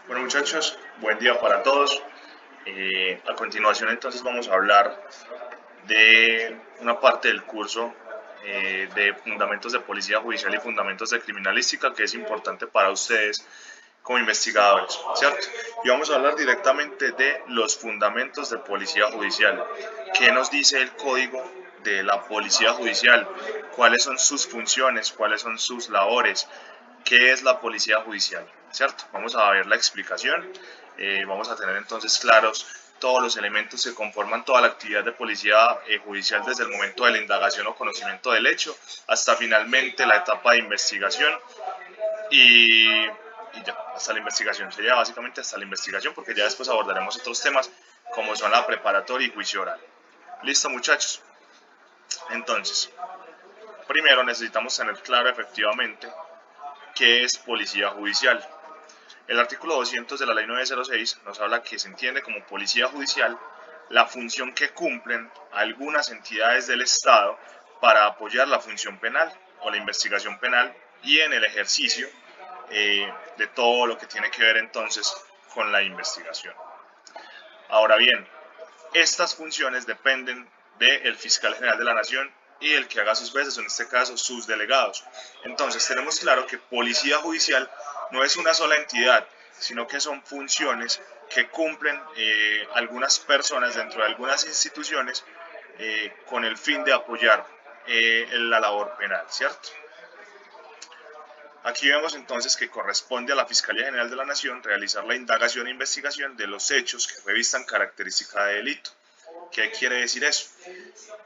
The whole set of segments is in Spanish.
Bueno muchachos, buen día para todos. A continuación entonces vamos a hablar de una parte del curso de Fundamentos de Policía Judicial y Fundamentos de Criminalística que es importante para ustedes como investigadores, ¿cierto? Y vamos a hablar directamente de los fundamentos de Policía Judicial. ¿Qué nos dice el código de la Policía Judicial? ¿Cuáles son sus funciones? ¿Cuáles son sus labores? ¿Qué es la policía judicial? ¿Cierto? Vamos a ver la explicación, vamos a tener entonces claros todos los elementos que conforman toda la actividad de policía judicial desde el momento de la indagación o conocimiento del hecho hasta finalmente la etapa de investigación y ya, hasta la investigación, sería básicamente hasta la investigación porque ya después abordaremos otros temas como son la preparatoria y juicio oral. ¿Listo muchachos? Entonces, primero necesitamos tener claro efectivamente qué es policía judicial. El artículo 200 de la ley 906 nos habla que se entiende como policía judicial la función que cumplen algunas entidades del Estado para apoyar la función penal o la investigación penal y en el ejercicio de todo lo que tiene que ver entonces con la investigación. Ahora bien, estas funciones dependen del fiscal general de la Nación y el que haga sus veces, en este caso sus delegados. Entonces tenemos claro que policía judicial no es una sola entidad, sino que son funciones que cumplen algunas personas dentro de algunas instituciones con el fin de apoyar la labor penal, ¿cierto? Aquí vemos entonces que corresponde a la Fiscalía General de la Nación realizar la indagación e investigación de los hechos que revistan característica de delito. ¿Qué quiere decir eso?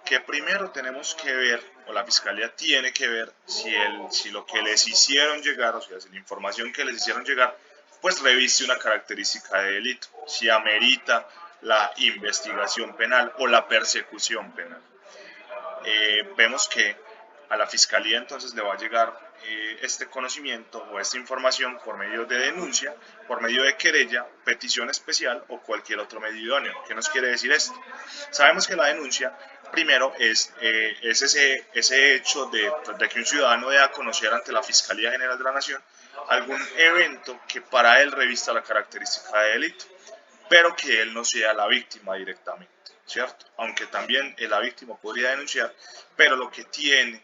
Que primero tenemos que ver, o la Fiscalía tiene que ver, si lo que les hicieron llegar, o sea, si la información que les hicieron llegar, pues reviste una característica de delito, si amerita la investigación penal o la persecución penal. Vemos que a la Fiscalía entonces le va a llegar este conocimiento o esta información por medio de denuncia, por medio de querella, petición especial o cualquier otro medio idóneo. ¿Qué nos quiere decir esto? Sabemos que la denuncia primero es ese hecho de que un ciudadano dé a conocer ante la Fiscalía General de la Nación algún evento que para él revista la característica de delito, pero que él no sea la víctima directamente, ¿cierto? Aunque también la víctima podría denunciar, pero lo que tiene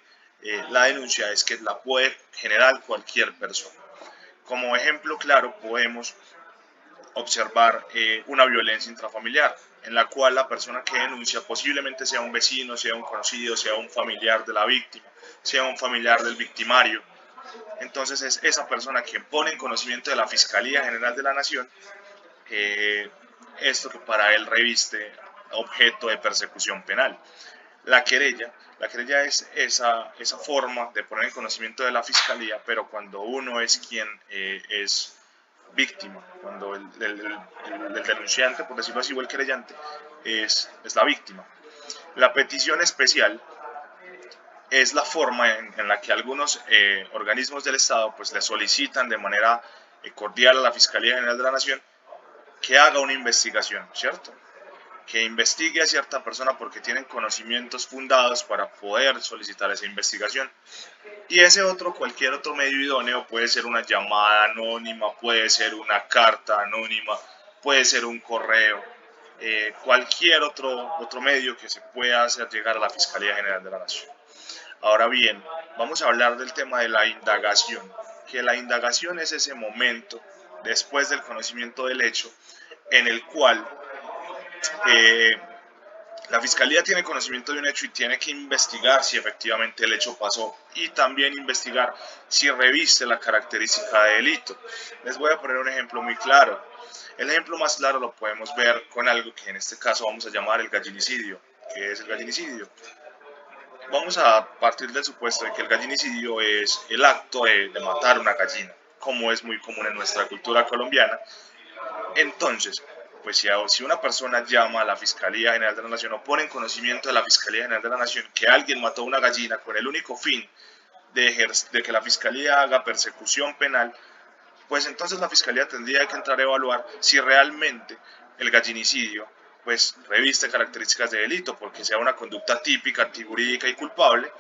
la denuncia es que la puede generar cualquier persona. Como ejemplo claro podemos observar una violencia intrafamiliar, en la cual la persona que denuncia posiblemente sea un vecino, sea un conocido, sea un familiar de la víctima, sea un familiar del victimario. Entonces es esa persona quien pone en conocimiento de la Fiscalía General de la Nación eh, esto que para él reviste objeto de persecución penal. La querella es esa forma de poner en conocimiento de la Fiscalía, pero cuando uno es quien es víctima, cuando el denunciante, por decirlo así, o el querellante, es la víctima. La petición especial es la forma en la que algunos organismos del Estado pues, le solicitan de manera cordial a la Fiscalía General de la Nación que haga una investigación, ¿cierto? Que investigue a cierta persona porque tienen conocimientos fundados para poder solicitar esa investigación. Y ese otro, cualquier otro medio idóneo, puede ser una llamada anónima, puede ser una carta anónima, puede ser un correo, cualquier otro medio que se pueda hacer llegar a la Fiscalía General de la Nación. Ahora bien, vamos a hablar del tema de la indagación, que la indagación es ese momento después del conocimiento del hecho en el cual eh, la fiscalía tiene conocimiento de un hecho y tiene que investigar si efectivamente el hecho pasó y también investigar si reviste la característica de delito. Les voy a poner un ejemplo muy claro. El ejemplo más claro lo podemos ver con algo que en este caso vamos a llamar el gallinicidio. ¿Qué es el gallinicidio? Vamos a partir del supuesto de que el gallinicidio es el acto de matar una gallina, como es muy común en nuestra cultura colombiana. Entonces, pues si una persona llama a la Fiscalía General de la Nación o pone en conocimiento de la Fiscalía General de la Nación que alguien mató una gallina con el único fin de que la Fiscalía haga persecución penal, pues entonces la Fiscalía tendría que entrar a evaluar si realmente el gallinicidio pues reviste características de delito, porque sea una conducta típica, antijurídica y culpable,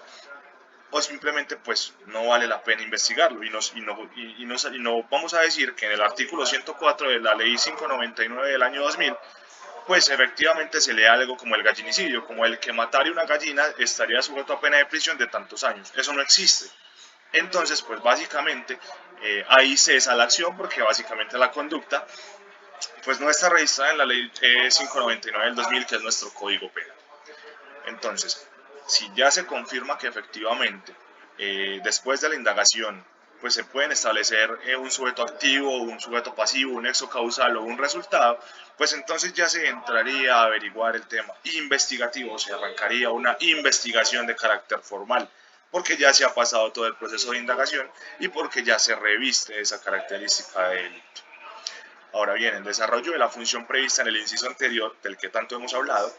o simplemente pues no vale la pena investigarlo, y no vamos a decir que en el artículo 104 de la ley 599 del año 2000 pues efectivamente se lee algo como el gallinicidio, como el que matare una gallina estaría sujeto a pena de prisión de tantos años. Eso no existe. Entonces, pues básicamente ahí cesa la acción, porque básicamente la conducta pues no está registrada en la ley 599 del 2000, que es nuestro código penal. Entonces, si ya se confirma que efectivamente después de la indagación pues se pueden establecer un sujeto activo, un sujeto pasivo, un nexo causal o un resultado, pues entonces ya se entraría a averiguar el tema investigativo, se arrancaría una investigación de carácter formal, porque ya se ha pasado todo el proceso de indagación y porque ya se reviste esa característica de delito. Ahora bien, el desarrollo de la función prevista en el inciso anterior, del que tanto hemos hablado,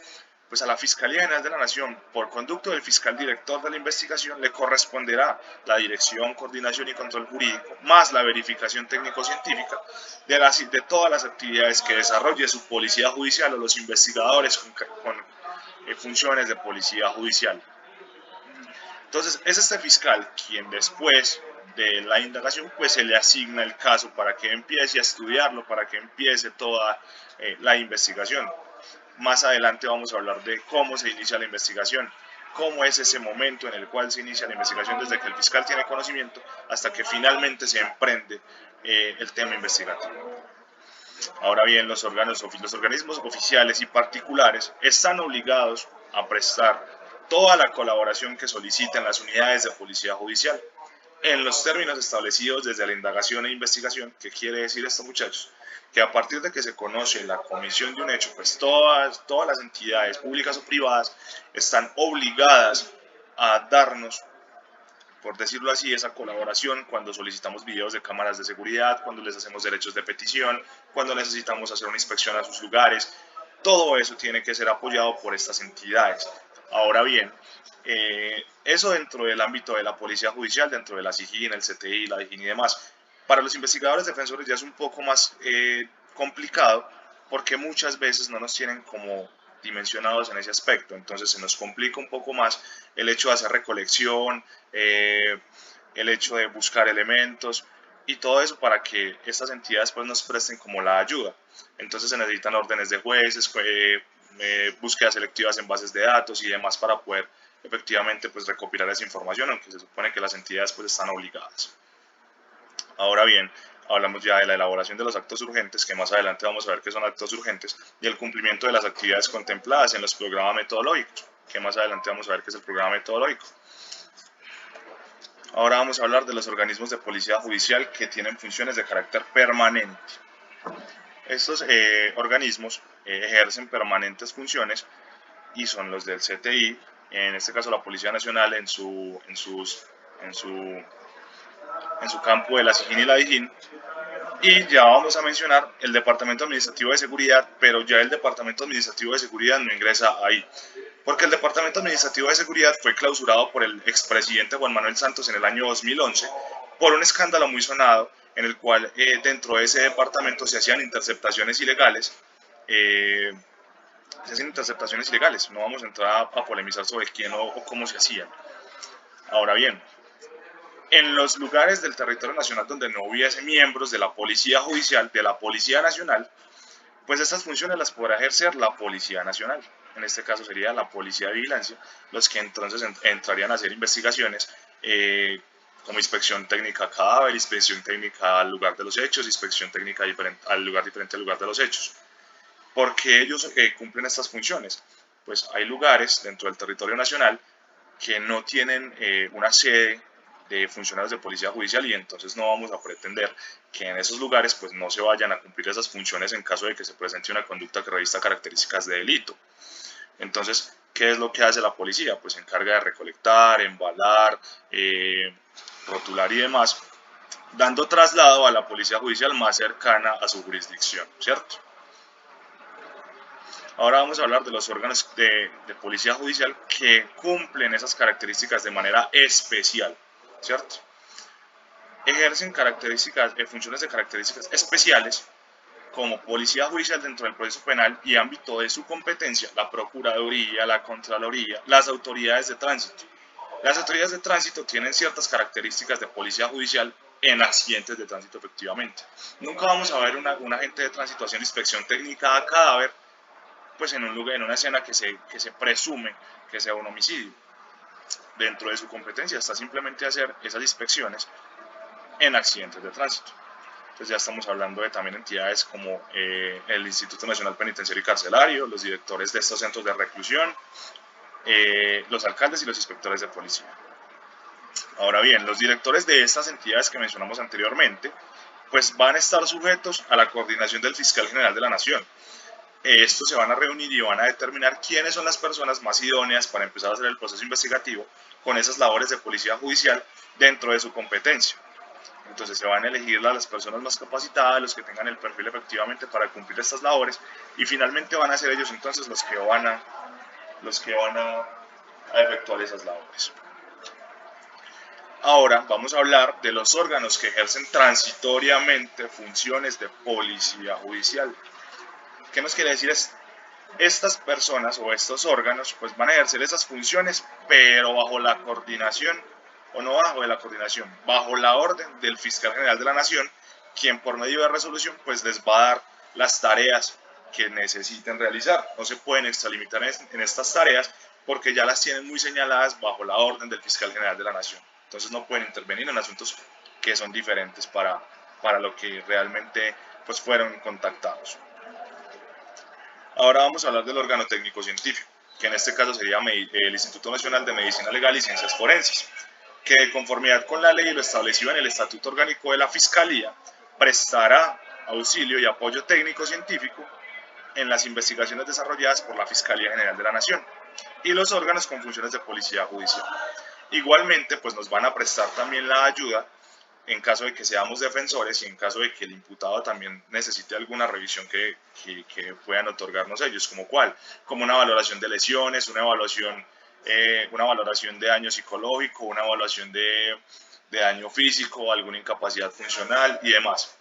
pues a la Fiscalía General de la Nación, por conducto del fiscal director de la investigación, le corresponderá la dirección, coordinación y control jurídico, más la verificación técnico-científica de todas las actividades que desarrolle su policía judicial o los investigadores con funciones de policía judicial. Entonces, es este fiscal quien después de la indagación pues se le asigna el caso para que empiece a estudiarlo, para que empiece toda la investigación. Más adelante vamos a hablar de cómo se inicia la investigación, cómo es ese momento en el cual se inicia la investigación desde que el fiscal tiene conocimiento hasta que finalmente se emprende el tema investigativo. Ahora bien, los organismos oficiales y particulares están obligados a prestar toda la colaboración que soliciten las unidades de policía judicial, en los términos establecidos desde la indagación e investigación. ¿Qué quiere decir esto, muchachos? Que a partir de que se conoce la comisión de un hecho, pues todas las entidades públicas o privadas están obligadas a darnos, por decirlo así, esa colaboración cuando solicitamos videos de cámaras de seguridad, cuando les hacemos derechos de petición, cuando necesitamos hacer una inspección a sus lugares. Todo eso tiene que ser apoyado por estas entidades. Ahora bien, eso dentro del ámbito de la policía judicial, dentro de la SIJIN, el CTI, la DIJÍN y demás. Para los investigadores defensores ya es un poco más complicado, porque muchas veces no nos tienen como dimensionados en ese aspecto, entonces se nos complica un poco más el hecho de hacer recolección, el hecho de buscar elementos y todo eso para que estas entidades pues nos presten como la ayuda. Entonces se necesitan órdenes de jueces, búsquedas selectivas en bases de datos y demás para poder efectivamente pues recopilar esa información, aunque se supone que las entidades pues están obligadas. Ahora bien, hablamos ya de la elaboración de los actos urgentes, que más adelante vamos a ver qué son actos urgentes, y el cumplimiento de las actividades contempladas en los programas metodológicos, que más adelante vamos a ver qué es el programa metodológico. Ahora vamos a hablar de los organismos de policía judicial que tienen funciones de carácter permanente. Estos organismos ejercen permanentes funciones y son los del CTI, en este caso la Policía Nacional en su campo de la SIJIN y la DIJÍN, y ya vamos a mencionar el Departamento Administrativo de Seguridad, pero ya el Departamento Administrativo de Seguridad no ingresa ahí, porque el Departamento Administrativo de Seguridad fue clausurado por el expresidente Juan Manuel Santos en el año 2011 por un escándalo muy sonado en el cual dentro de ese departamento se hacían interceptaciones ilegales. No vamos a entrar a polemizar sobre quién o cómo se hacían. Ahora bien, en los lugares del territorio nacional donde no hubiese miembros de la Policía Judicial, de la Policía Nacional, pues estas funciones las podrá ejercer la Policía Nacional. En este caso sería la Policía de Vigilancia, los que entonces entrarían a hacer investigaciones como inspección técnica a cadáver, inspección técnica al lugar de los hechos, inspección técnica al lugar diferente al lugar de los hechos. ¿Por qué ellos cumplen estas funciones? Pues hay lugares dentro del territorio nacional que no tienen una sede de funcionarios de policía judicial, y entonces no vamos a pretender que en esos lugares pues no se vayan a cumplir esas funciones en caso de que se presente una conducta que revista características de delito. Entonces, ¿qué es lo que hace la policía? Pues se encarga de recolectar, embalar, rotular y demás, dando traslado a la policía judicial más cercana a su jurisdicción, ¿cierto? Ahora vamos a hablar de los órganos de policía judicial que cumplen esas características de manera especial, ¿cierto? Ejercen funciones de características especiales como policía judicial dentro del proceso penal y ámbito de su competencia, la Procuraduría, la Contraloría, las autoridades de tránsito. Las autoridades de tránsito tienen ciertas características de policía judicial en accidentes de tránsito efectivamente. Nunca vamos a ver un agente de tránsito haciendo inspección técnica a cadáver, pues en un lugar, en una escena que se presume que sea un homicidio. Dentro de su competencia está simplemente hacer esas inspecciones en accidentes de tránsito. Entonces ya estamos hablando de también entidades como el Instituto Nacional Penitenciario y Carcelario, los directores de estos centros de reclusión, los alcaldes y los inspectores de policía. Ahora bien, los directores de estas entidades que mencionamos anteriormente, pues van a estar sujetos a la coordinación del fiscal general de la Nación. Estos se van a reunir y van a determinar quiénes son las personas más idóneas para empezar a hacer el proceso investigativo con esas labores de policía judicial dentro de su competencia. Entonces se van a elegir las personas más capacitadas, los que tengan el perfil efectivamente para cumplir estas labores, y finalmente van a ser ellos entonces los que van a efectuar esas labores. Ahora vamos a hablar de los órganos que ejercen transitoriamente funciones de policía judicial. ¿Qué nos quiere decir esto? Estas personas o estos órganos pues van a ejercer esas funciones, pero bajo la coordinación, o no bajo la coordinación, bajo la orden del fiscal general de la Nación, quien por medio de resolución pues les va a dar las tareas que necesiten realizar. No se pueden extralimitar en estas tareas porque ya las tienen muy señaladas bajo la orden del fiscal general de la Nación. Entonces no pueden intervenir en asuntos que son diferentes para lo que realmente pues fueron contactados. Ahora vamos a hablar del órgano técnico científico, que en este caso sería el Instituto Nacional de Medicina Legal y Ciencias Forenses, que de conformidad con la ley y lo establecido en el Estatuto Orgánico de la Fiscalía, prestará auxilio y apoyo técnico científico en las investigaciones desarrolladas por la Fiscalía General de la Nación y los órganos con funciones de policía judicial. Igualmente, pues nos van a prestar también la ayuda en caso de que seamos defensores y en caso de que el imputado también necesite alguna revisión que puedan otorgarnos ellos, como cuál, como una valoración de lesiones, una valoración de daño psicológico, una evaluación de daño físico, alguna incapacidad funcional y demás.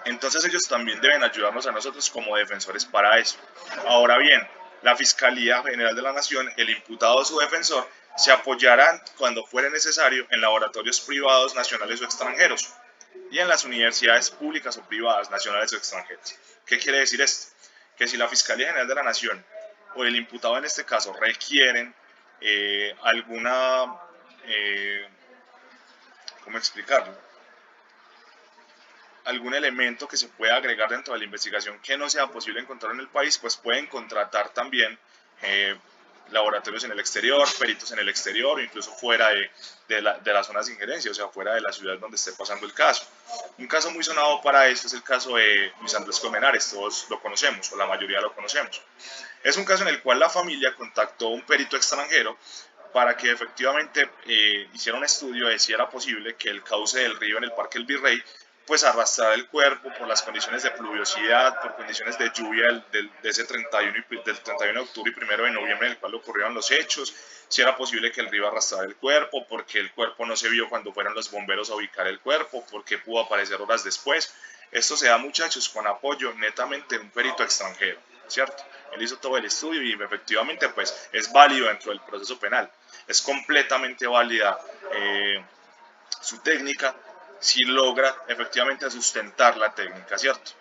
Entonces ellos también deben ayudarnos a nosotros como defensores para eso. Ahora bien, la Fiscalía General de la Nación, el imputado o su defensor, se apoyarán cuando fuere necesario en laboratorios privados, nacionales o extranjeros y en las universidades públicas o privadas, nacionales o extranjeras. ¿Qué quiere decir esto? Que si la Fiscalía General de la Nación o el imputado en este caso requieren ¿cómo explicarlo? Algún elemento que se pueda agregar dentro de la investigación que no sea posible encontrar en el país, pues pueden contratar también laboratorios en el exterior, peritos en el exterior, o incluso fuera de las zonas de injerencia, o sea, fuera de la ciudad donde esté pasando el caso. Un caso muy sonado para esto es el caso de Luis Andrés Colmenares, todos lo conocemos, o la mayoría lo conocemos. Es un caso en el cual la familia contactó a un perito extranjero para que efectivamente hiciera un estudio de si era posible que el cauce del río en el Parque El Virrey pues arrastrar el cuerpo por las condiciones de pluviosidad, por condiciones de lluvia de ese 31 de octubre y 1 de noviembre en el cual ocurrieron los hechos, si era posible que el río arrastrara el cuerpo, porque el cuerpo no se vio cuando fueron los bomberos a ubicar el cuerpo, porque pudo aparecer horas después. Esto se da, muchachos, con apoyo netamente de un perito extranjero, ¿cierto? Él hizo todo el estudio y efectivamente pues es válido dentro del proceso penal, es completamente válida su técnica, si logra efectivamente sustentar la técnica, ¿cierto?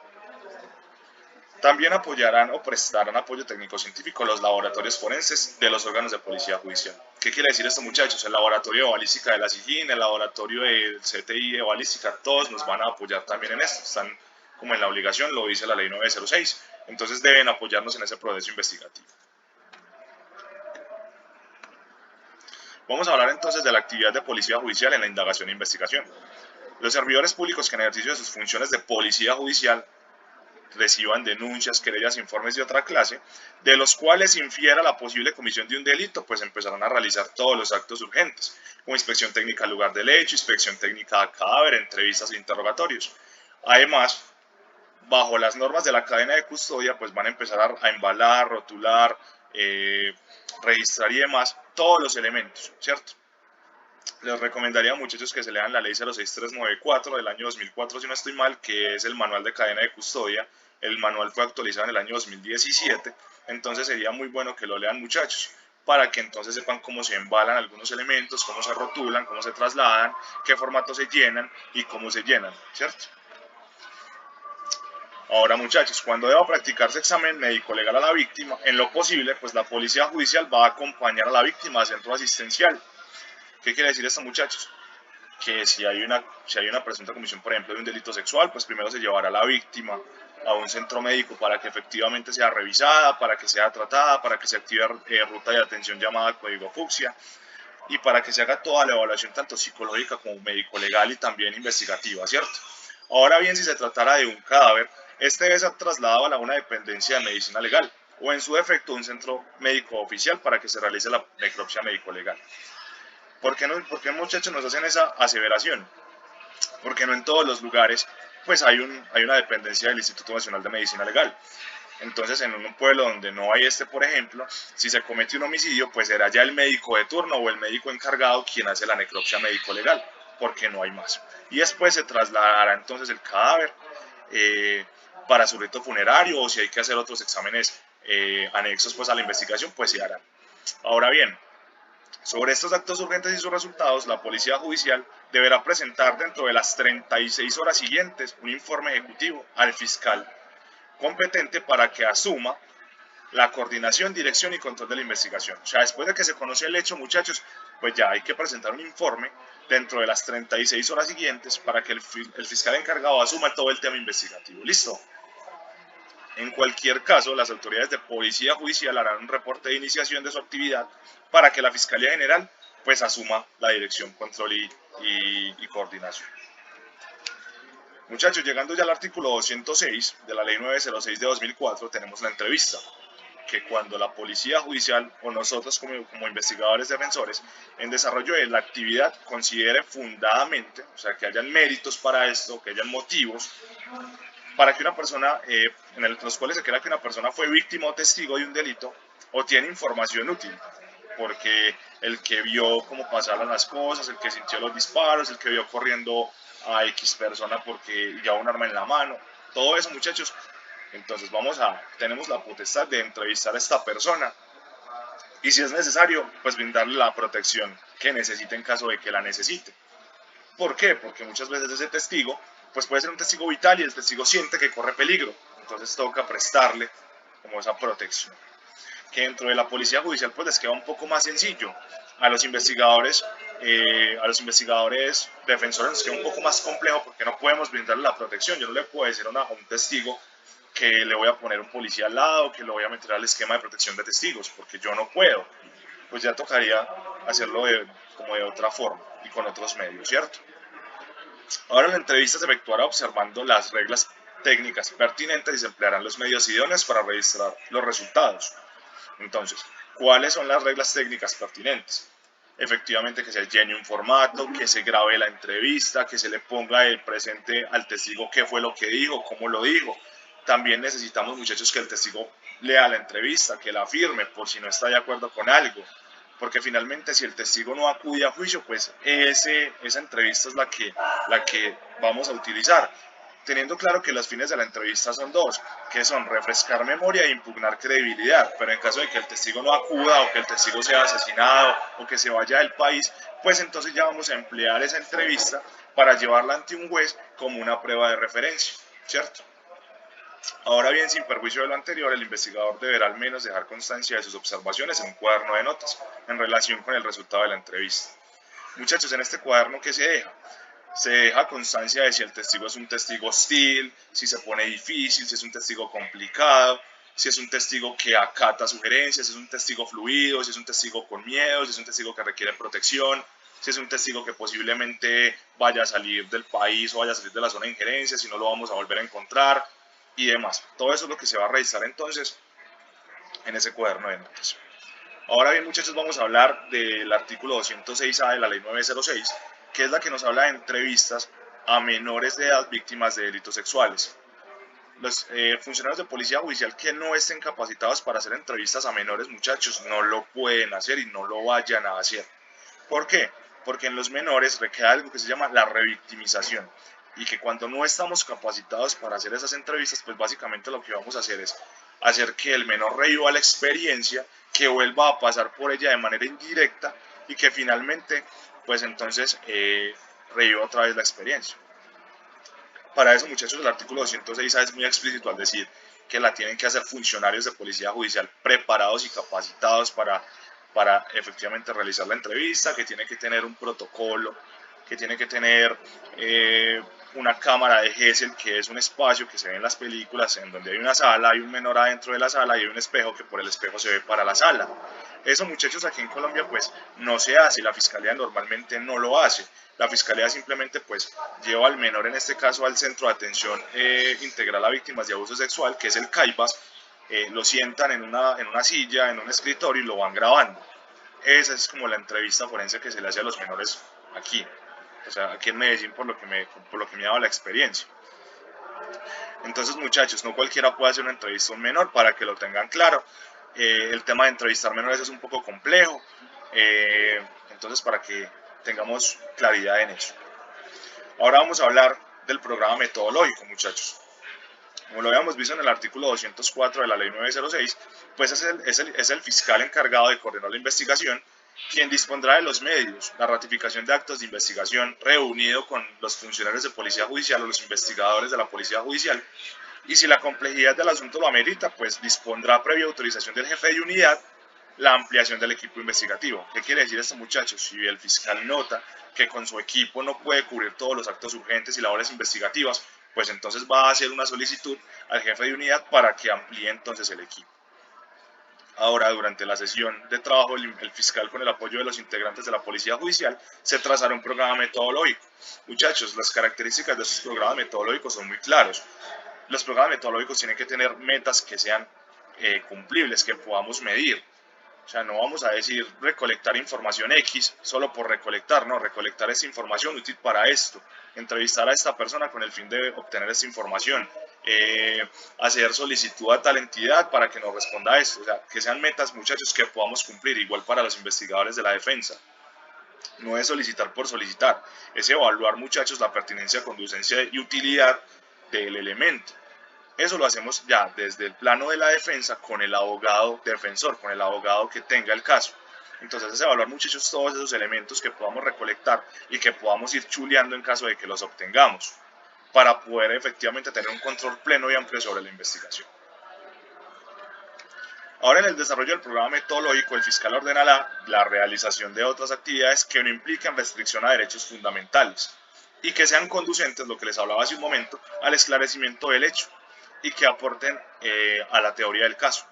También apoyarán o prestarán apoyo técnico-científico los laboratorios forenses de los órganos de policía judicial. ¿Qué quiere decir esto, muchachos? El laboratorio de balística de la SIGIN, el laboratorio del CTI de balística, todos nos van a apoyar también en esto. Están como en la obligación, lo dice la ley 906. Entonces deben apoyarnos en ese proceso investigativo. Vamos a hablar entonces de la actividad de policía judicial en la indagación e investigación. Los servidores públicos que en ejercicio de sus funciones de policía judicial reciban denuncias, querellas, informes de otra clase, de los cuales infiera la posible comisión de un delito, pues empezarán a realizar todos los actos urgentes, como inspección técnica al lugar del hecho, inspección técnica a cadáver, entrevistas e interrogatorios. Además, bajo las normas de la cadena de custodia, pues van a empezar a embalar, rotular, registrar y demás todos los elementos, ¿cierto? Les recomendaría, muchachos, que se lean la ley 06394 del año 2004, si no estoy mal, que es el manual de cadena de custodia. El manual fue actualizado en el año 2017, entonces sería muy bueno que lo lean, muchachos, para que entonces sepan cómo se embalan algunos elementos, cómo se rotulan, cómo se trasladan, qué formatos se llenan y cómo se llenan, ¿cierto? Ahora, muchachos, cuando deba practicarse examen médico legal a la víctima, en lo posible, pues la policía judicial va a acompañar a la víctima al centro asistencial. ¿Qué quiere decir esto, muchachos? Que si hay una presunta comisión, por ejemplo, de un delito sexual, pues primero se llevará a la víctima a un centro médico para que efectivamente sea revisada, para que sea tratada, para que se active ruta de atención llamada código fucsia y para que se haga toda la evaluación tanto psicológica como médico-legal y también investigativa, ¿cierto? Ahora bien, si se tratara de un cadáver, este debe ser trasladado a una dependencia de medicina legal o en su defecto un centro médico oficial para que se realice la necropsia médico-legal. ¿Por qué muchachos nos hacen esa aseveración? Porque no en todos los lugares pues hay una dependencia del Instituto Nacional de Medicina Legal. Entonces, en un pueblo donde no hay por ejemplo, si se comete un homicidio, pues será ya el médico de turno o el médico encargado quien hace la necropsia médico-legal, porque no hay más. Y después se trasladará entonces el cadáver para su rito funerario o si hay que hacer otros exámenes anexos pues a la investigación, pues se harán. Ahora bien, sobre estos actos urgentes y sus resultados, la Policía Judicial deberá presentar dentro de las 36 horas siguientes un informe ejecutivo al fiscal competente para que asuma la coordinación, dirección y control de la investigación. O sea, después de que se conoce el hecho, muchachos, pues ya hay que presentar un informe dentro de las 36 horas siguientes para que el fiscal encargado asuma todo el tema investigativo. ¿Listo? En cualquier caso, las autoridades de policía judicial harán un reporte de iniciación de su actividad para que la Fiscalía General pues asuma la dirección, control y coordinación. Muchachos, llegando ya al artículo 206 de la Ley 906 de 2004, tenemos la entrevista, que cuando la policía judicial o nosotros como investigadores defensores en desarrollo de la actividad considere fundadamente, o sea, que hayan méritos para esto, que hayan motivos, para que una persona, en los cuales se crea que una persona fue víctima o testigo de un delito o tiene información útil, porque el que vio cómo pasaron las cosas, el que sintió los disparos, el que vio corriendo a X persona porque llevaba un arma en la mano, todo eso, muchachos. Entonces tenemos la potestad de entrevistar a esta persona y si es necesario, pues brindarle la protección que necesite en caso de que la necesite. ¿Por qué? Porque muchas veces ese testigo, pues puede ser un testigo vital y el testigo siente que corre peligro, entonces toca prestarle como esa protección. Que dentro de la policía judicial pues les queda un poco más sencillo. A los investigadores defensores nos queda un poco más complejo porque no podemos brindarle la protección. Yo no le puedo decir a un testigo que le voy a poner un policía al lado, que lo voy a meter al esquema de protección de testigos, porque yo no puedo. Pues ya tocaría hacerlo como de otra forma y con otros medios, ¿cierto? Ahora la entrevista se efectuará observando las reglas técnicas pertinentes y se emplearán los medios idóneos para registrar los resultados. Entonces, ¿cuáles son las reglas técnicas pertinentes? Efectivamente que se llene un formato, que se grabe la entrevista, que se le ponga el presente al testigo qué fue lo que dijo, cómo lo dijo. También necesitamos, muchachos, que el testigo lea la entrevista, que la firme por si no está de acuerdo con algo. Porque finalmente si el testigo no acude a juicio, pues esa entrevista es la que vamos a utilizar. Teniendo claro que los fines de la entrevista son dos, que son refrescar memoria e impugnar credibilidad, pero en caso de que el testigo no acuda o que el testigo sea asesinado o que se vaya del país, pues entonces ya vamos a emplear esa entrevista para llevarla ante un juez como una prueba de referencia, ¿cierto? Ahora bien, sin perjuicio de lo anterior, el investigador deberá al menos dejar constancia de sus observaciones en un cuaderno de notas en relación con el resultado de la entrevista. Muchachos, en este cuaderno, ¿qué se deja? Se deja constancia de si el testigo es un testigo hostil, si se pone difícil, si es un testigo complicado, si es un testigo que acata sugerencias, si es un testigo fluido, si es un testigo con miedo, si es un testigo que requiere protección, si es un testigo que posiblemente vaya a salir del país o vaya a salir de la zona de injerencia, si no lo vamos a volver a encontrar y demás. Todo eso es lo que se va a revisar entonces en ese cuaderno de notas. Ahora bien, muchachos, vamos a hablar del artículo 206A de la Ley 906, que es la que nos habla de entrevistas a menores de edad víctimas de delitos sexuales. Los funcionarios de policía judicial que no estén capacitados para hacer entrevistas a menores, muchachos, no lo pueden hacer y no lo vayan a hacer. ¿Por qué? Porque en los menores requiere algo que se llama la revictimización y que cuando no estamos capacitados para hacer esas entrevistas, pues básicamente lo que vamos a hacer es hacer que el menor reviva la experiencia que vuelva a pasar por ella de manera indirecta y que finalmente, pues entonces, reviva otra vez la experiencia. Para eso, muchachos, el artículo 206A es muy explícito al decir que la tienen que hacer funcionarios de policía judicial preparados y capacitados para efectivamente realizar la entrevista, que tiene que tener un protocolo, que tiene que tener una cámara de Gesell, que es un espacio que se ve en las películas, en donde hay una sala, hay un menor adentro de la sala y hay un espejo que por el espejo se ve para la sala. Eso, muchachos, aquí en Colombia pues no se hace, la fiscalía normalmente no lo hace. La fiscalía simplemente pues lleva al menor, en este caso al Centro de Atención Integral a Víctimas de Abuso Sexual, que es el CAIVAS, lo sientan en una silla, en un escritorio y lo van grabando. Esa es como la entrevista forense que se le hace a los menores aquí, o sea, aquí en Medellín, por lo que me ha dado la experiencia. Entonces, muchachos, no cualquiera puede hacer una entrevista a un menor, para que lo tengan claro. El tema de entrevistar menores es un poco complejo, entonces para que tengamos claridad en eso. Ahora vamos a hablar del programa metodológico, muchachos. Como lo habíamos visto en el artículo 204 de la ley 906, pues es el fiscal encargado de coordinar la investigación quien dispondrá de los medios, la ratificación de actos de investigación reunido con los funcionarios de policía judicial o los investigadores de la policía judicial, y si la complejidad del asunto lo amerita, pues dispondrá previa autorización del jefe de unidad la ampliación del equipo investigativo. ¿Qué quiere decir esto, muchachos? Si el fiscal nota que con su equipo no puede cubrir todos los actos urgentes y labores investigativas, pues entonces va a hacer una solicitud al jefe de unidad para que amplíe entonces el equipo. Ahora, durante la sesión de trabajo, el fiscal, con el apoyo de los integrantes de la Policía Judicial, se trazará un programa metodológico. Muchachos, las características de estos programas metodológicos son muy claros. Los programas metodológicos tienen que tener metas que sean cumplibles, que podamos medir. O sea, no vamos a decir recolectar información X solo por recolectar, no, recolectar esta información útil para esto, entrevistar a esta persona con el fin de obtener esta información, hacer solicitud a tal entidad para que nos responda a esto. O sea, que sean metas, muchachos, que podamos cumplir, igual para los investigadores de la defensa. No es solicitar por solicitar, es evaluar, muchachos, la pertinencia, conducencia y utilidad del elemento. Eso lo hacemos ya desde el plano de la defensa con el abogado defensor, con el abogado que tenga el caso. Entonces es evaluar, muchachos, todos esos elementos que podamos recolectar y que podamos ir chuleando en caso de que los obtengamos, para poder efectivamente tener un control pleno y amplio sobre la investigación. Ahora, en el desarrollo del programa metodológico, el fiscal ordena la realización de otras actividades que no impliquen restricción a derechos fundamentales y que sean conducentes, lo que les hablaba hace un momento, al esclarecimiento del hecho y que aporten a la teoría del caso.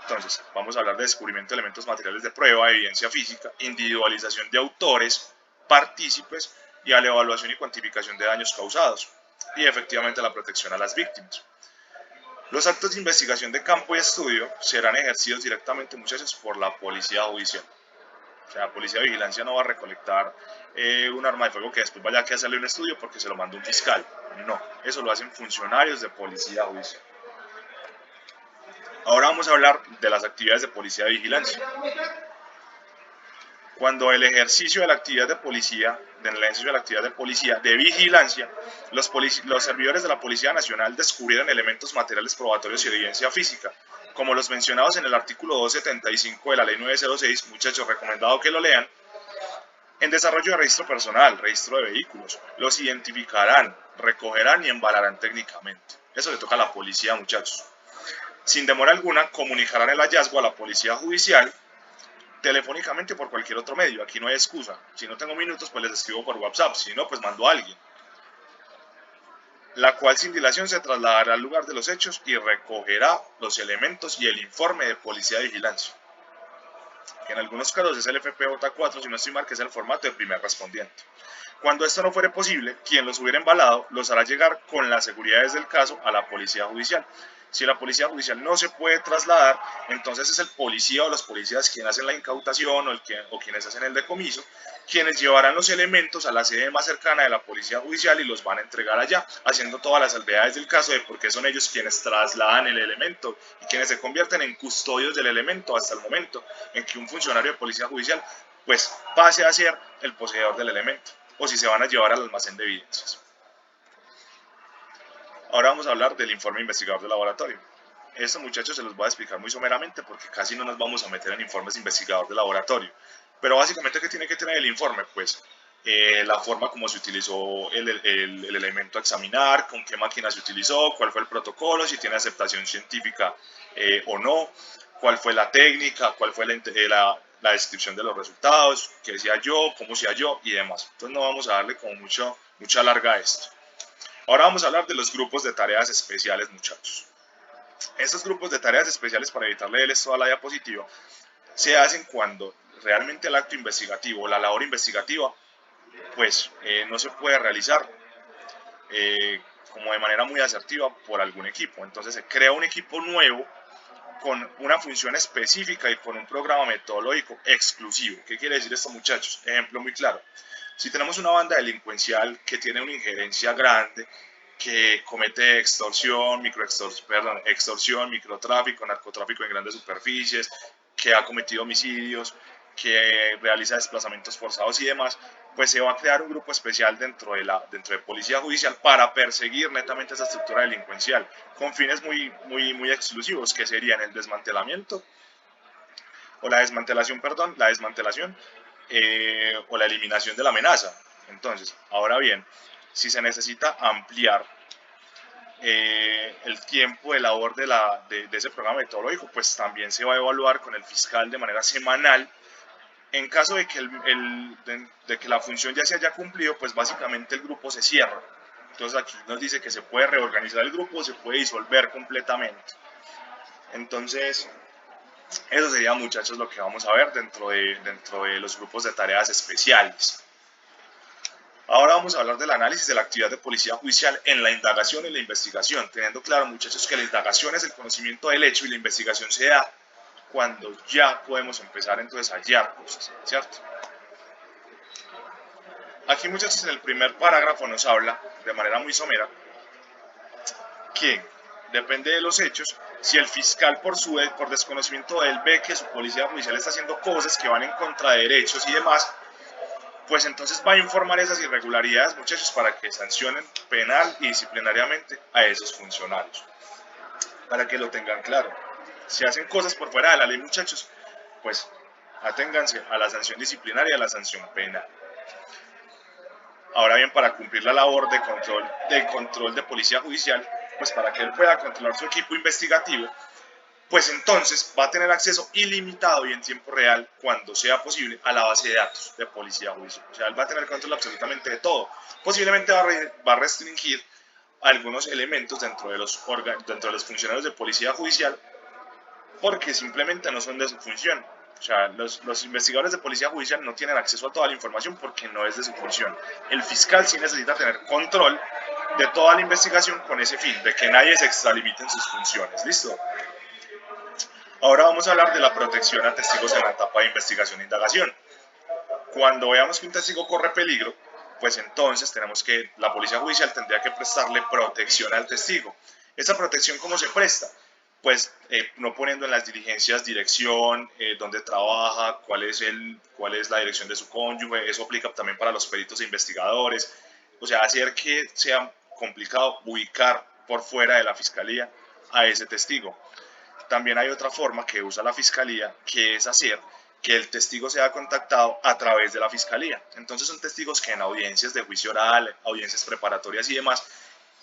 Entonces, vamos a hablar de descubrimiento de elementos materiales de prueba, evidencia física, individualización de autores, partícipes y a la evaluación y cuantificación de daños causados y efectivamente a la protección a las víctimas. Los actos de investigación de campo y estudio serán ejercidos directamente, muchachos, por la policía judicial. O sea, la policía de vigilancia no va a recolectar un arma de fuego que después vaya a que hacerle un estudio porque se lo manda un fiscal. No, eso lo hacen funcionarios de policía judicial. Ahora vamos a hablar de las actividades de policía de vigilancia. Cuando el ejercicio de la actividad de policía, de vigilancia, los servidores de la Policía Nacional descubrieron elementos materiales probatorios y evidencia física, como los mencionados en el artículo 275 de la ley 906, muchachos, recomendado que lo lean. En desarrollo de registro personal, registro de vehículos, los identificarán, recogerán y embalarán técnicamente. Eso le toca a la policía, muchachos. Sin demora alguna, comunicarán el hallazgo a la policía judicial, telefónicamente o por cualquier otro medio. Aquí no hay excusa. Si no tengo minutos, pues les escribo por WhatsApp. Si no, pues mando a alguien. La cual sin dilación se trasladará al lugar de los hechos y recogerá los elementos y el informe de policía de vigilancia. Que en algunos casos es el FPJ4, si no estoy mal, que es el formato de primer respondiente. Cuando esto no fuere posible, quien los hubiera embalado los hará llegar con las seguridades del caso a la policía judicial. Si la policía judicial no se puede trasladar, entonces es el policía o los policías quienes hacen la incautación o quienes hacen el decomiso, quienes llevarán los elementos a la sede más cercana de la policía judicial y los van a entregar allá, haciendo todas las salvedades del caso de por qué son ellos quienes trasladan el elemento y quienes se convierten en custodios del elemento hasta el momento en que un funcionario de policía judicial pues pase a ser el poseedor del elemento, o si se van a llevar al almacén de evidencias. Ahora vamos a hablar del informe investigador de laboratorio. Esto, muchachos, se los voy a explicar muy someramente porque casi no nos vamos a meter en informes de investigador de laboratorio. Pero básicamente, ¿qué tiene que tener el informe? Pues la forma como se utilizó el elemento a examinar, con qué máquina se utilizó, cuál fue el protocolo, si tiene aceptación científica o no, cuál fue la técnica, cuál fue la descripción de los resultados, qué decía yo, cómo hacía yo y demás. Entonces no vamos a darle como mucha larga a esto. Ahora vamos a hablar de los grupos de tareas especiales, muchachos. Estos grupos de tareas especiales, para evitar leer esto a la diapositiva, se hacen cuando realmente el acto investigativo o la labor investigativa pues no se puede realizar como de manera muy asertiva por algún equipo. Entonces se crea un equipo nuevo con una función específica y con un programa metodológico exclusivo. ¿Qué quiere decir esto, muchachos? Ejemplo muy claro. Si tenemos una banda delincuencial que tiene una injerencia grande, que comete extorsión, microtráfico, narcotráfico en grandes superficies, que ha cometido homicidios, que realiza desplazamientos forzados y demás, pues se va a crear un grupo especial dentro de Policía Judicial para perseguir netamente esa estructura delincuencial, con fines muy exclusivos, que serían el desmantelamiento, o la desmantelación, o la eliminación de la amenaza. Entonces, ahora bien, si se necesita ampliar el tiempo de labor de ese programa metodológico, pues también se va a evaluar con el fiscal de manera semanal. En caso de que la función ya se haya cumplido, pues básicamente el grupo se cierra. Entonces aquí nos dice que se puede reorganizar el grupo, se puede disolver completamente. Entonces, eso sería, muchachos, lo que vamos a ver dentro de los grupos de tareas especiales. Ahora vamos a hablar del análisis de la actividad de policía judicial en la indagación y la investigación, teniendo claro, muchachos, que la indagación es el conocimiento del hecho y la investigación se da cuando ya podemos empezar entonces a hallar cosas, ¿cierto? Aquí, muchachos, en el primer parágrafo nos habla de manera muy somera que depende de los hechos. Si el fiscal por desconocimiento de él ve que su policía judicial está haciendo cosas que van en contra de derechos y demás, pues entonces va a informar esas irregularidades, muchachos, para que sancionen penal y disciplinariamente a esos funcionarios, para que lo tengan claro. Si hacen cosas por fuera de la ley, muchachos, pues aténganse a la sanción disciplinaria y a la sanción penal. Ahora bien, para cumplir la labor de control de policía judicial, pues para que él pueda controlar su equipo investigativo, pues entonces va a tener acceso ilimitado y en tiempo real, cuando sea posible, a la base de datos de policía judicial. O sea, él va a tener control absolutamente de todo. Posiblemente va a restringir algunos elementos dentro de los funcionarios de policía judicial, porque simplemente no son de su función. O sea, los investigadores de policía judicial no tienen acceso a toda la información porque no es de su función. El fiscal sí necesita tener control de toda la investigación con ese fin, de que nadie se extralimite en sus funciones. ¿Listo? Ahora vamos a hablar de la protección a testigos en la etapa de investigación e indagación. Cuando veamos que un testigo corre peligro, pues entonces la policía judicial tendría que prestarle protección al testigo. ¿Esa protección cómo se presta? Pues no poniendo en las diligencias dirección, dónde trabaja, cuál es la dirección de su cónyuge. Eso aplica también para los peritos e investigadores. O sea, hacer que sea complicado ubicar por fuera de la fiscalía a ese testigo. También hay otra forma que usa la fiscalía, que es hacer que el testigo sea contactado a través de la fiscalía. Entonces son testigos que en audiencias de juicio oral, audiencias preparatorias y demás,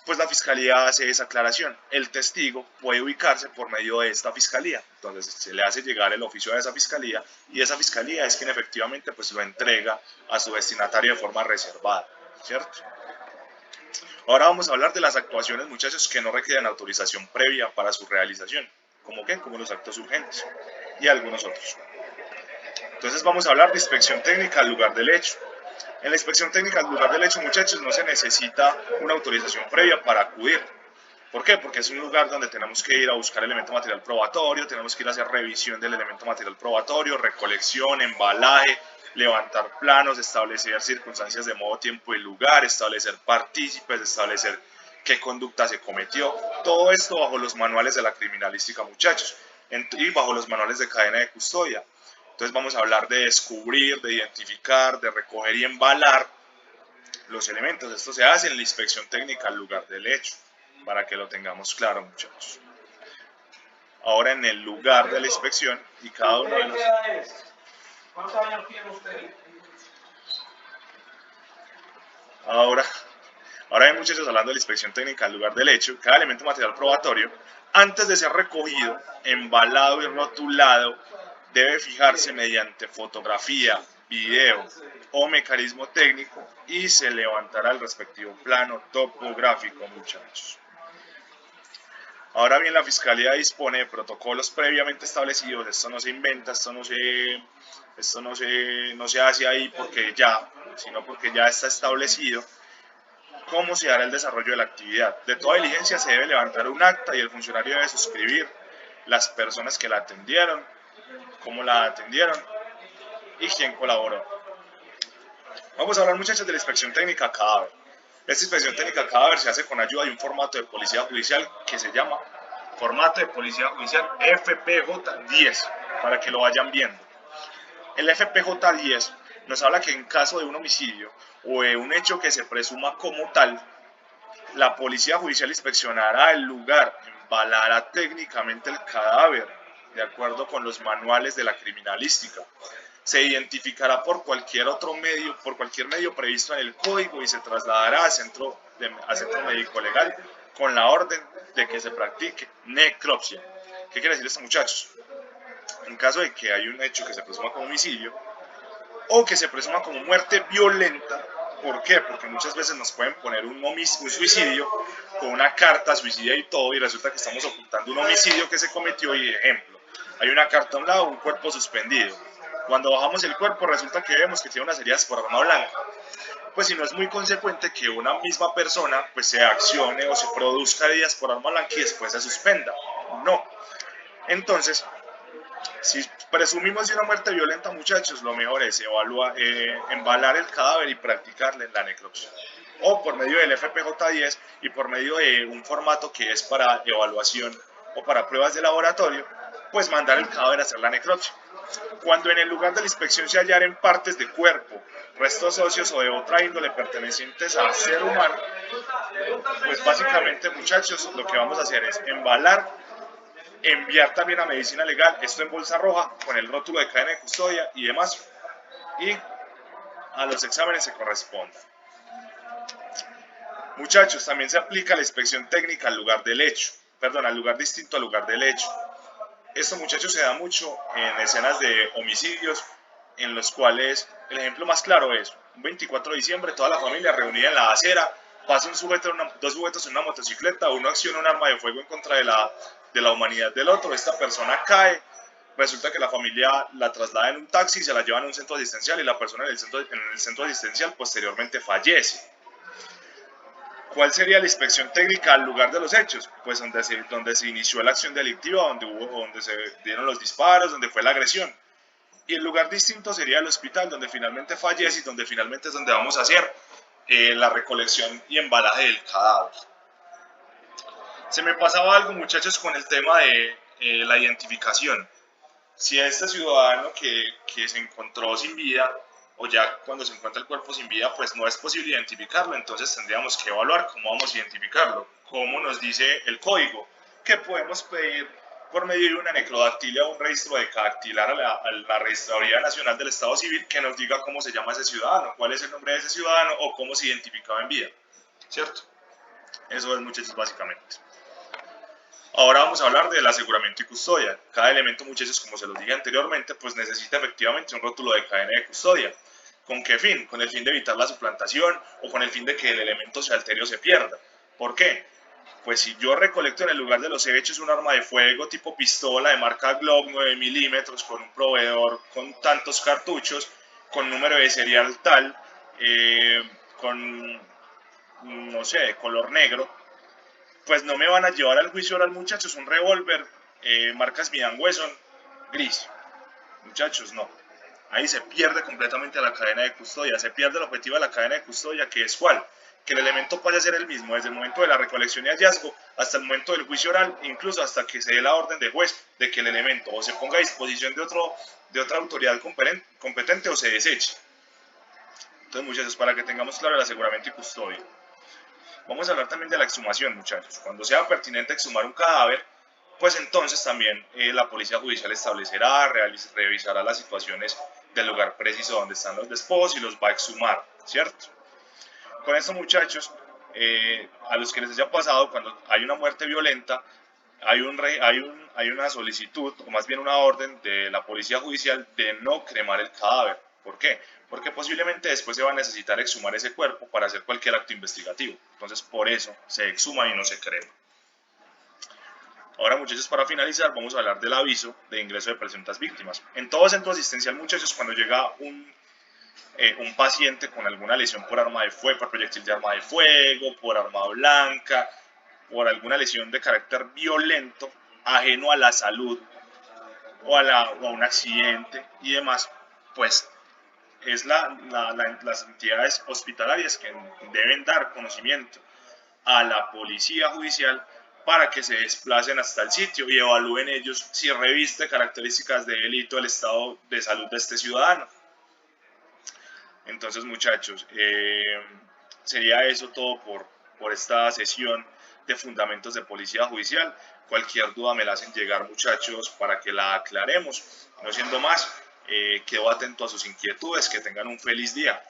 pues la fiscalía hace esa aclaración. El testigo puede ubicarse por medio de esta fiscalía. Entonces se le hace llegar el oficio a esa fiscalía y esa fiscalía es quien efectivamente pues lo entrega a su destinatario de forma reservada, ¿cierto? Ahora vamos a hablar de las actuaciones, muchachos, que no requieren autorización previa para su realización. ¿Cómo qué? Como los actos urgentes y algunos otros. Entonces vamos a hablar de inspección técnica al lugar del hecho. En la inspección técnica al lugar del hecho, muchachos, no se necesita una autorización previa para acudir. ¿Por qué? Porque es un lugar donde tenemos que ir a buscar elemento material probatorio, tenemos que ir a hacer revisión del elemento material probatorio, recolección, embalaje, levantar planos, establecer circunstancias de modo, tiempo y lugar, establecer partícipes, establecer qué conducta se cometió. Todo esto bajo los manuales de la criminalística, muchachos, y bajo los manuales de cadena de custodia. Entonces vamos a hablar de descubrir, de identificar, de recoger y embalar los elementos. Esto se hace en la inspección técnica al lugar del hecho, para que lo tengamos claro, muchachos. ahora en el lugar de la inspección y cada uno de los... ¿Cuántos años tiene usted? Ahora hay muchachos hablando de la inspección técnica al lugar del hecho. Cada elemento material probatorio, antes de ser recogido, embalado y rotulado, debe fijarse mediante fotografía, video o mecanismo técnico y se levantará el respectivo plano topográfico, muchachos. Ahora bien, la Fiscalía dispone de protocolos previamente establecidos. Esto no se inventa, esto no se hace ahí porque ya, sino porque ya está establecido cómo se hará el desarrollo de la actividad. De toda diligencia se debe levantar un acta y el funcionario debe suscribir las personas que la atendieron, cómo la atendieron y quién colaboró. Vamos a hablar, muchachos, de la inspección técnica cadáver. Esta inspección técnica cadáver se hace con ayuda de un formato de policía judicial que se llama formato de policía judicial FPJ-10, para que lo vayan viendo. El FPJ-10 nos habla que en caso de un homicidio o de un hecho que se presuma como tal, la policía judicial inspeccionará el lugar, embalará técnicamente el cadáver, de acuerdo con los manuales de la criminalística. Se identificará por cualquier medio previsto en el código y se trasladará al centro médico legal con la orden de que se practique necropsia. ¿Qué quiere decir esto, muchachos? En caso de que hay un hecho que se presuma como homicidio o que se presuma como muerte violenta, ¿por qué? Porque muchas veces nos pueden poner un suicidio con una carta suicida y todo, y resulta que estamos ocultando un homicidio que se cometió. Y ejemplo, hay una carta a un lado, un cuerpo suspendido. Cuando bajamos el cuerpo resulta que vemos que tiene unas heridas por arma blanca. Pues si no es muy consecuente que una misma persona pues se accione o se produzca heridas por arma blanca y después se suspenda. No. Entonces, si presumimos de una muerte violenta, muchachos, lo mejor es embalar el cadáver y practicarle la necropsia. O por medio del FPJ-10 y por medio de un formato que es para evaluación o para pruebas de laboratorio, pues mandar el cadáver a hacer la necropsia. Cuando en el lugar de la inspección se hallaren partes de cuerpo, restos óseos o de otra índole pertenecientes al ser humano, pues básicamente, muchachos, lo que vamos a hacer es embalar, enviar también a medicina legal, esto en bolsa roja, con el rótulo de cadena de custodia y demás, y a los exámenes se correspondan. Muchachos, también se aplica la inspección técnica al lugar del hecho, al lugar distinto al lugar del hecho. Esto, muchachos, se da mucho en escenas de homicidios, en los cuales el ejemplo más claro es un 24 de diciembre, toda la familia reunida en la acera, pasa dos sujetos en una motocicleta, uno acciona un arma de fuego en contra de la humanidad del otro, esta persona cae, resulta que la familia la traslada en un taxi, se la llevan a un centro asistencial y la persona en el centro asistencial posteriormente fallece. ¿Cuál sería la inspección técnica al lugar de los hechos? Pues donde se inició la acción delictiva, donde se dieron los disparos, donde fue la agresión. Y el lugar distinto sería el hospital, donde finalmente fallece y donde finalmente es donde vamos a hacer la recolección y embalaje del cadáver. Se me pasaba algo, muchachos, con el tema de la identificación. Si a este ciudadano que se encontró sin vida, o ya cuando se encuentra el cuerpo sin vida, pues no es posible identificarlo, entonces tendríamos que evaluar cómo vamos a identificarlo, cómo nos dice el código, que podemos pedir por medio de una necrodactilia o un registro de dactilar a la Registraduría Nacional del Estado Civil que nos diga cómo se llama ese ciudadano, cuál es el nombre de ese ciudadano o cómo se identificaba en vida, ¿cierto? Eso es, muchachos, básicamente. Ahora vamos a hablar del aseguramiento y custodia. Cada elemento, muchachos, como se los dije anteriormente, pues necesita efectivamente un rótulo de cadena de custodia. ¿Con qué fin? Con el fin de evitar la suplantación o con el fin de que el elemento se altere o se pierda. ¿Por qué? Pues si yo recolecto en el lugar de los hechos un arma de fuego tipo pistola de marca Glock 9 milímetros con un proveedor con tantos cartuchos, con número de serial tal, con, no sé, de color negro, pues no me van a llevar al juicio oral, muchachos, un revólver marca Smith & Wesson gris. Muchachos, no. Ahí se pierde completamente la cadena de custodia, se pierde el objetivo de la cadena de custodia, que es ¿cuál? Que el elemento pase a ser el mismo desde el momento de la recolección y hallazgo hasta el momento del juicio oral, incluso hasta que se dé la orden del juez de que el elemento o se ponga a disposición de otra autoridad competente o se deseche. Entonces, muchachos, para que tengamos claro el aseguramiento y custodia. Vamos a hablar también de la exhumación, muchachos. Cuando sea pertinente exhumar un cadáver, pues entonces también la policía judicial establecerá, revisará las situaciones del lugar preciso donde están los despojos y los va a exhumar, ¿cierto? Con estos muchachos, a los que les haya pasado, cuando hay una muerte violenta, hay una solicitud, o más bien una orden de la policía judicial de no cremar el cadáver. ¿Por qué? Porque posiblemente después se va a necesitar exhumar ese cuerpo para hacer cualquier acto investigativo. Entonces, por eso se exhuma y no se crema. Ahora, muchachos, para finalizar, vamos a hablar del aviso de ingreso de presuntas víctimas. En todo centro asistencial, muchachos, cuando llega un paciente con alguna lesión por arma de fuego, por proyectil de arma de fuego, por arma blanca, por alguna lesión de carácter violento, ajeno a la salud o a un accidente y demás, pues es las entidades hospitalarias que deben dar conocimiento a la policía judicial para que se desplacen hasta el sitio y evalúen ellos si reviste características de delito el estado de salud de este ciudadano. Entonces, muchachos, sería eso todo por esta sesión de fundamentos de policía judicial. Cualquier duda me la hacen llegar, muchachos, para que la aclaremos. No siendo más, quedo atento a sus inquietudes. Que tengan un feliz día.